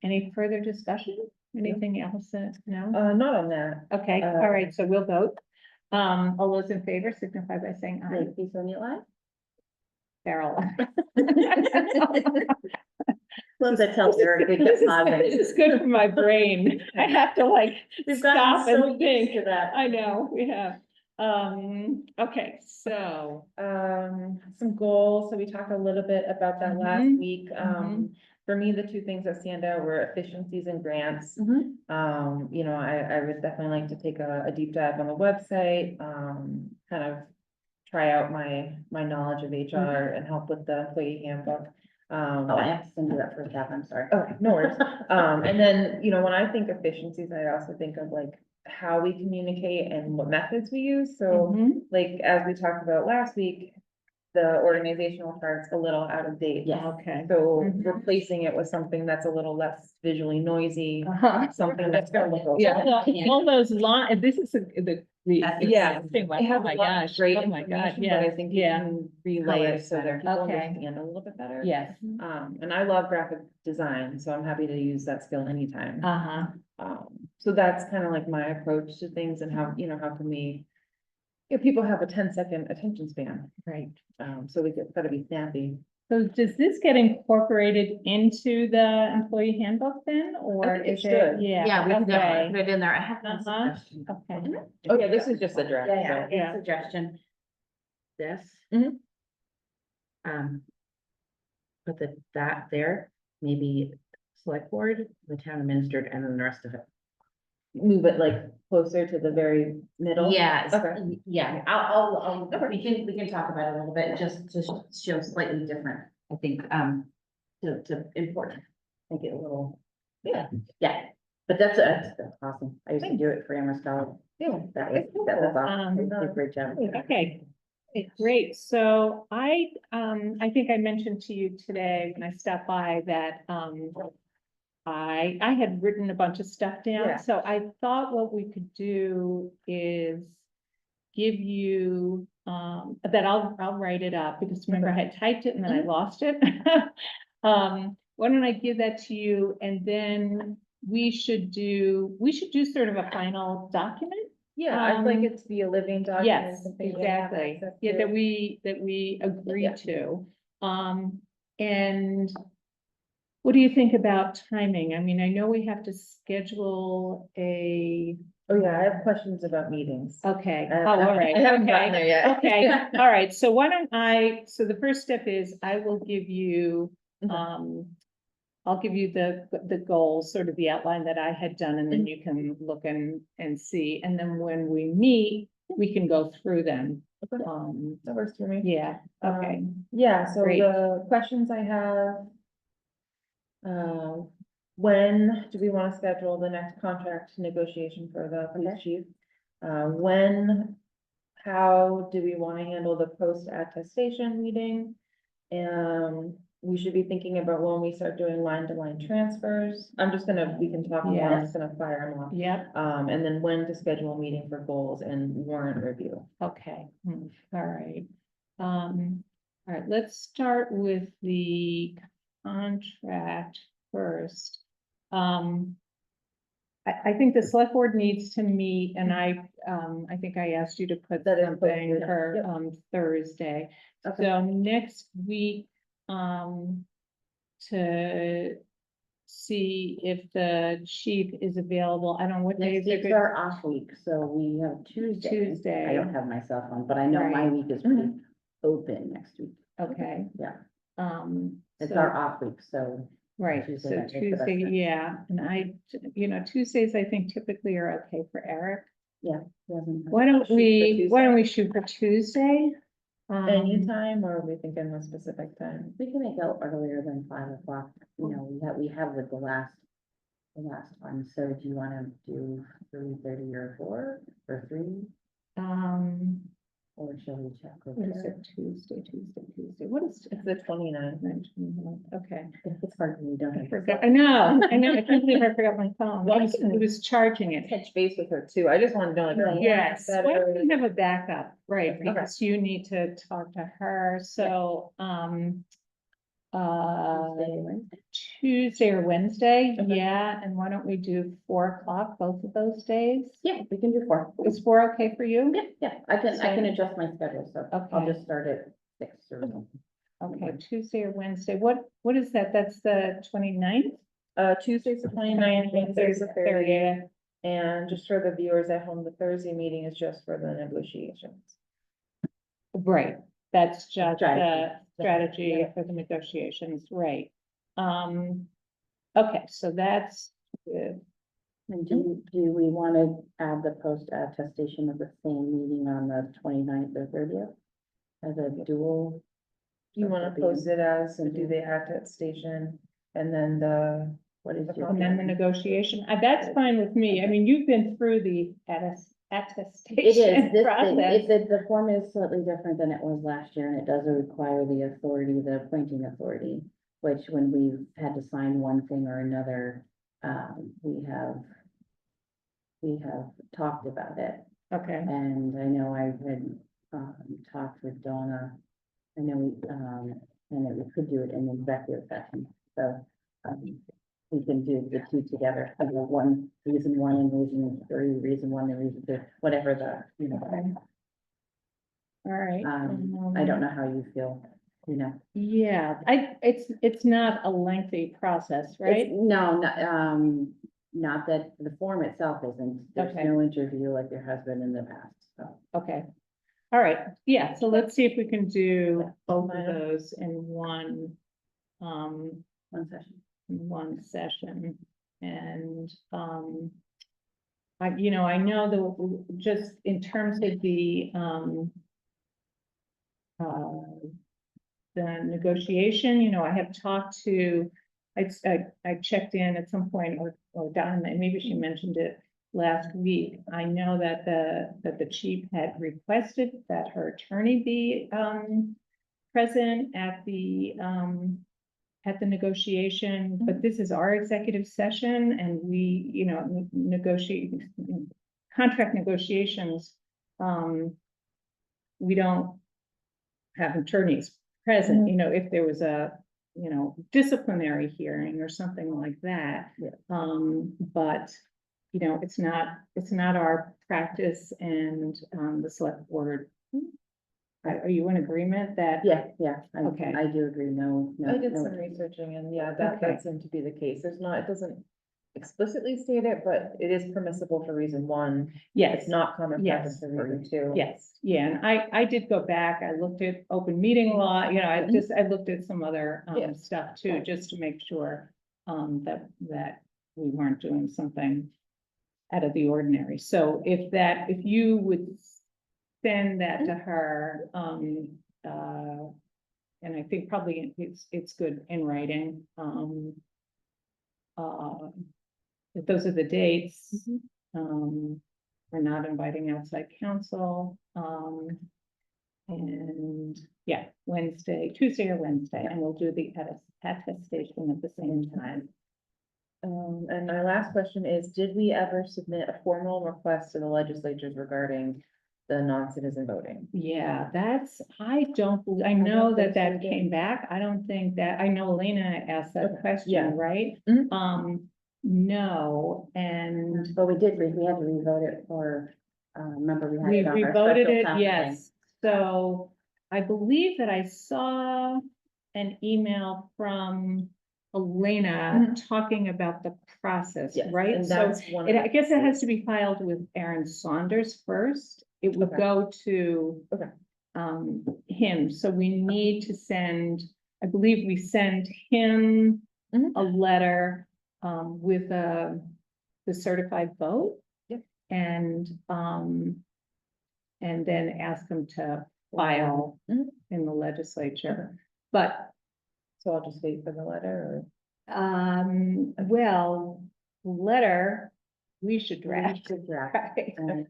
Any further discussion? Anything else that, no? Not on that. Okay, all right, so we'll vote. All those in favor signify by saying aye. Like, Sonia Live? Farrell. Well, that tells her we This get pausing. is good for my brain. I have to like We've stop gotten so and think. used to that. I know, we have. Okay, so. Some goals, so we talked a little bit about that last Mhm, week. mhm. For me, the two things that stand out were efficiencies and grants. Mhm. I would definitely like to take a deep dive on the website, kind of try out my knowledge of HR and help with the employee handbook. Oh, I have to send you that first half, I'm sorry. Okay, no worries. And then, when I think efficiencies, I also think of like how we communicate and what methods we use. So Mhm. like, as we talked about last week, the organizational chart's a little out of date. Yes. Okay. So Mhm. replacing it with something that's a little less visually noisy, Uh-huh. something that's gonna look. okay. Yeah, all those this is the. Yeah. Thing, It has oh my a lot of gosh, great oh my God, information, but I yes, think you yeah. can relay it so that people Okay. understand a little bit better. Yes, And I love graphic design, so I'm happy to use that skill anytime. uh-huh, So that's kind of like my approach to things and how can we, people have a 10-second attention span, right. so gotta be snappy. So does this get incorporated into the employee handbook then, or I think it is it? should. Yeah, we can definitely Okay, put it in there. I have one Uh-huh. suggestion. okay, Oh, yeah, this is just a draft. Yeah, so- Yeah. good suggestion. This. Mhm. Put that there, maybe select board, the town administered, and then the rest of it. Move it like closer to the very middle. Yeah, Okay. yeah, I'll, we can talk about it a little bit, just to show slightly different, I think, to important, make it a little. Yeah. Yeah, but that's awesome, I used to do it for Amherst College. Yeah. That was awesome, Um, they did a great job. okay. Okay, great. So I think I mentioned to you today when I stopped by that, I had written a bunch of stuff Yeah. down, so I thought what we could do is give you, that I'll write it up, because remember I had typed it and then I lost it. Why don't I give that to you, and then we should do sort of a final document? Yeah, I'd like Um, it to be a living document. Yes, something we have exactly. access Yeah, to. that we agree Yeah. to. And what do you think about timing? I mean, I know we have to schedule a, Oh, yeah, I have questions about meetings. okay, I- oh, all right, I haven't gotten okay, there yet. okay, all right, so why don't so the first step is I will give you, Mhm. I'll give you the goals, sort of the outline that I had done, and then you can look and see, and then when we meet, we can go through them. Okay. That works for me. Yeah, okay, Yeah, so Great. the questions I have. When do we want to schedule the next contract negotiation for the police chief? How do we want to handle the post attestation meeting? And we should be thinking about when we start doing line to line transfers. We can talk more, I'm just gonna fire them off. yep. And then when to schedule a meeting for goals and warrant review. Okay, all right. All right, let's start with the contract first. I think the select board needs to meet, and I think I asked you to put That is something posted, for, yep. Thursday. Okay. So next week, to see if the chief is available. I don't know what days Next are week's good. our off week, so we have Tuesday. Tuesday. I don't have my cell phone, but I know my Right. week is pretty open next week. Okay. Yeah. Mm-hmm. It's So- our off week, so. Right, Tuesday so might make the best Tuesday, sense. yeah, and Tuesdays, I think typically are okay for Eric. doesn't- Why don't Shoot for we Tuesday? shoot for Tuesday? Anytime, or are we thinking a specific time? We can make out earlier than 5 o'clock, we have with the last one, so do you wanna do 3:30 or 4 or 3, or shall we check? with What is Eric? it, Tuesday, what is? It's the 29th. Okay, It's hard when you don't I have. forgot, I know, I can't believe I forgot my phone, Well, I it can- was charging it. Touch base with her too, I just wanted to know like. her Yes, mindset why don't or- we have a backup, right, Okay. because you need to talk to her, so, Tuesday, Wednesday. Tuesday or Wednesday, Okay. yeah, and why don't we do 4 o'clock both of those days? Yeah, we can do 4. Is 4 okay for you? Yeah, I can adjust my schedule, so I'll Okay. just start at 6 or something. Okay, Tuesday or Wednesday, what is that? That's the 29th? Tuesday's the 29th, Wednesday's the 30th, and just for the viewers at home, the Thursday meeting is just for the negotiations. Right, that's just the Strategy. strategy Yeah. for the negotiations, right? Okay, so that's good. And do we want to add the post attestation of the same meeting on the 29th or 30th? As a dual? Do you wanna post it as, and do the attestation, and then What is your? And then the negotiation, that's fine with me. I mean, you've been through the attestation It is, process. the form is slightly different than it was last year, and it does require the authority, the appointing authority, which when we've had to sign one thing or another, we have talked about it. Okay, And I know I had, talked with Donna, I know, and that we could do it in executive session, so, we can do the two together, one, reason 1 and reason 3, reason 1 and reason 2, whatever okay. All right. I don't know how you feel, Yeah, it's not a lengthy process, right? No, not that the form itself isn't, there's Okay. no interview like your husband in the past, so. Okay. All right, yeah, so let's see if we can do both of Fine. those in one, One session. one session. And, I know that just in terms of the negotiation, I have talked to, I checked in at some point or Donna, maybe she mentioned it, last week. I know that the chief had requested that her attorney be, present at the negotiation, but this is our executive session and we, you know, negotiate, contract negotiations. We don't have attorneys present, you know, if there was a, you know, disciplinary hearing or something like that. Yeah. But, you know, it's not our practice, and, the select board. Are you in agreement that? Yeah, Okay. I do agree, no. I did no. some researching and yeah, Okay. that seemed to be the case. There's not, it doesn't explicitly state it, but it is permissible for reason one. Yes. It's not common practice Yes. for reason two. Yes, yeah, and I did go back, I looked at open meeting law, you know, I looked at some other, Yeah. stuff too, just to make sure, that we weren't doing something out of the ordinary. So if you would send that to her, and I think probably it's good in writing, if those are the dates. We're not inviting outside counsel, and yeah, Tuesday or Wednesday, and we'll do the attestation at the same time. And my last question is, did we ever submit a formal request to the legislatures regarding the non-citizen voting? Yeah, I know that came back. I don't think that, I know Elena asked that Okay, question, yeah. right? Mhm. No, and But we had to revote it for, remember we had. we it on our voted special it, town yes. So I believe that I saw an email from Elena talking about the process, Yes, right? and So that's one of I the- guess it has to be filed with Aaron Saunders first. It would Okay. go to Okay. him, so we need to send, I believe we send him Mhm. a letter with the certified vote. Yep. And then ask him to file Mhm. in the legislature. But So I'll just wait for the letter well, letter, we should draft. To draft. Right. And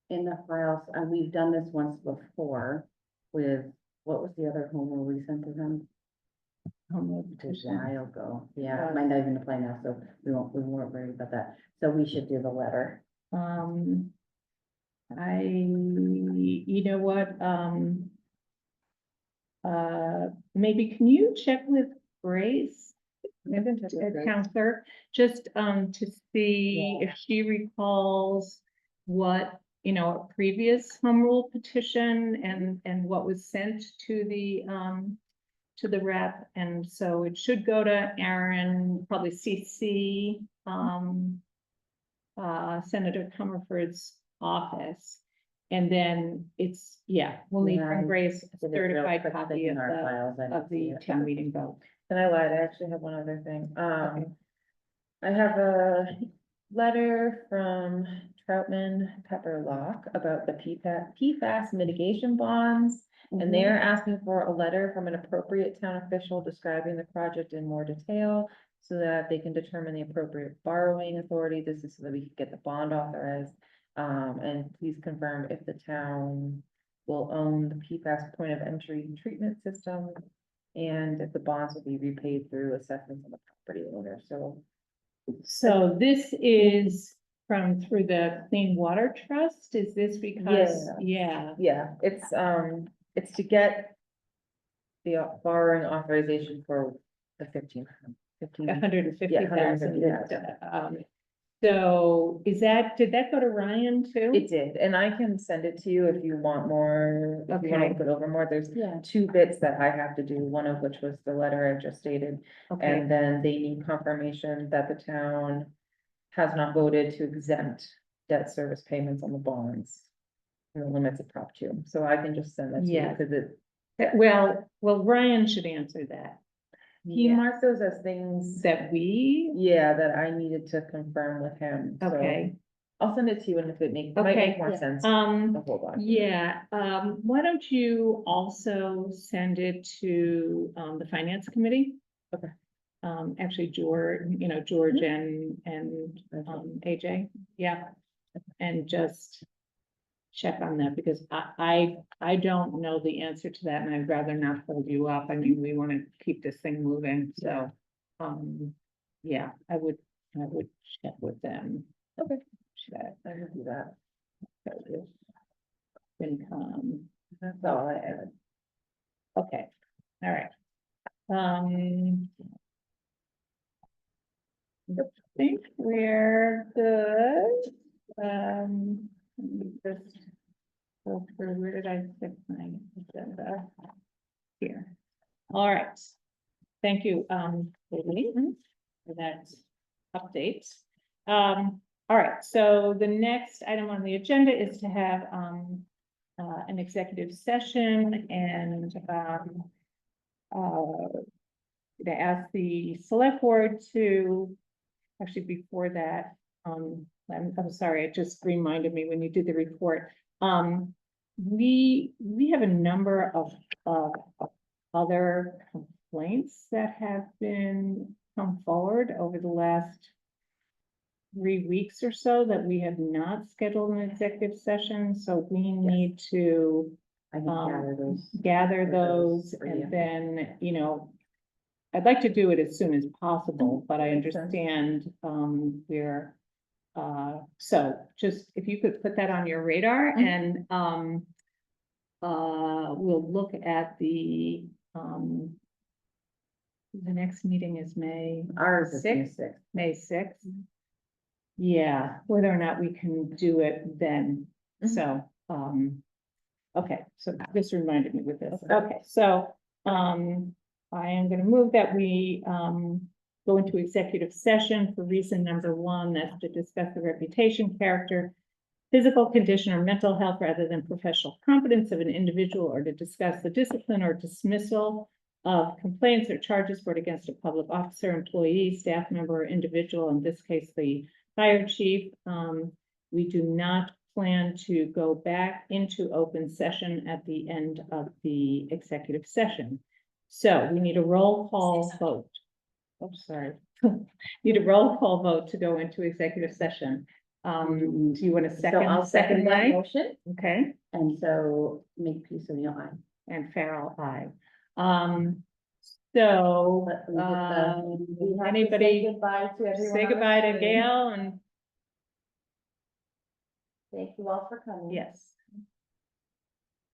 in the files, and we've done this once before with, what was the other home rule we sent to them? Home rule It was a petition. while ago, yeah, it might not even apply now, so we weren't worried about that, so we should do the letter. You know what, maybe can you check with Grace? I've been touching with Grace. Town clerk, just, to see if she recalls what, you know, a previous home rule petition and what was sent to the rep, and so it shoed go to Aaron, probably CC, Senator Comerford's office. And then we'll need Yeah, from Grace a Did it real certified quick copy in of our files, I didn't see the it. town meeting vote. And I lied, I actually have one other thing. Okay. I have a letter from Troutman Pepperlock about the PFAS mitigation bonds. And they're asking for a letter from an appropriate town official describing the project in more detail so that they can determine the appropriate borrowing authority. This is so that we can get the bond authorized. And please confirm if the town will own the PFAS point of entry treatment system and if the bonds will be repaid through assessments on the property owner. So this is through the Clean Water Trust, is this because, yeah, Yeah, it's to get the borrowing authorization for the 15. 150,000. 150,000. So did that go to Ryan too? It did, and I can send it to you if you want more, if you want to Okay. look it over more. There's Yeah. 2 bits that I have to do, one of which was the letter I just stated. Okay, And then they need confirmation that the town has not voted to exempt debt service payments on the bonds. In the limits of Prop 2, so I can just send that to you, Yeah. because it. well, Ryan should answer that. He Yeah. marked those as things That we, yeah, that I needed to confirm with him. So okay, I'll send it to you, and if it might Okay, make more yeah. sense, um, the whole document. yeah, why don't you also send it to, the finance committee? Okay. actually George, George and AJ, yeah. And just check on that because I don't know the answer to that and I'd rather not hold you up. I mean, we want to keep this thing moving, so, yeah, I would check with them. Okay. Check. I will do that. FinCom. That's all I had. Okay, all right. I think we're good. Let me just go through, where did I stick my agenda? Here. All right. Thank you, Lee, for that update. All right, so the next item on the agenda is to have an executive session and to ask the select board to, actually before that, I'm sorry, it just reminded me when you did the report. We have a number of other complaints that have been come forward over the last 3 weeks or so that we have not scheduled an executive session, so we need to I can gather for those for you. and then, I'd like to do it as soon as possible, but I Makes sense. understand, we're, so just if you could put that on your radar and, we'll look at the next meeting is May Ours is May 6th. 6th. May 6th. Yeah, whether or not we can do it then, so, okay, so this reminded me with this, okay, so, I am gonna move that we, go into executive session for reason number 1, that's to discuss the reputation, character, physical condition, or mental health rather than professional competence of an individual, or to discuss the discipline or dismissal of complaints or charges brought against a public officer, employee, staff member, or individual, in this case, the fire chief. We do not plan to go back into open session at the end of the executive session. So we need a roll call vote. Oh, sorry. Need a roll call vote to go into executive session. Do you want to So I'll second that Mike? motion, Okay, and so make peace of the eye. and Farrell, aye. So, But we have to anybody say goodbye to everyone. say on the goodbye to screen. Gail and Thank you all for coming. yes.